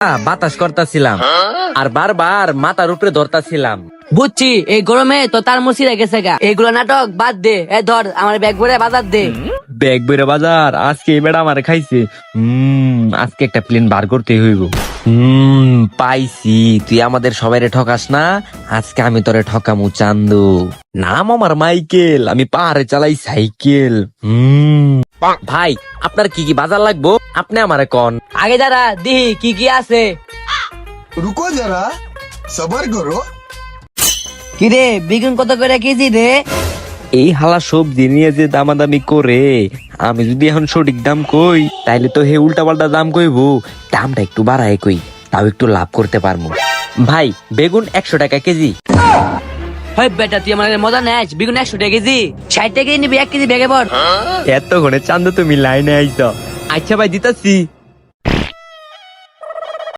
বাতাস করতেছিলাম আর বারবার মাথার উপরে ধরতাছিলাম। বুঝছি, এই গরমে তো তার মুসি রেখেছে গা। এইগুলো নাটক বাদ দে। ধর আমার ব্যাগ ভরে বাজার দে। ব্যাগ বেরো বাজার, আজকে এবার আমার খাইছে। আজকে একটা প্লেন বার করতে হইব। পাইছি, তুই আমাদের সবাইরে ঠকাস না, আজকে আমি তোরে ঠকামু চান্দু। নাম আমার মাইকেল, আমি পাহাড়ে চালাই সাইকেল। ভাই, আপনার কি কি বাজার লাগবো আপনি আমারে কন। আগে দাঁড়া দিহি কি কি আছে। रुको जरा सबर करो। কিরে বেগুন কত করে কেজি রে? এই হালা সবজি নিয়ে যে দামাদামি করে, আমি যদি এখন সঠিক দাম কই তাইলে তো হে উল্টা পাল্টা দাম কইবো। দামটা একটু বাড়ায় কই, তাও একটু লাভ করতে পারবো। ভাই, বেগুন 100 টাকা কেজি। হয় বেটা, তুই আমার মজা নেস। বেগুন 100 টাকা কেজি, 60 টাকা নিবি 1 কেজি ব্যাগে ভর। এতক্ষণে চান্দু তুমি লাইনে আইছ। আচ্ছা ভাই, দিতাছি।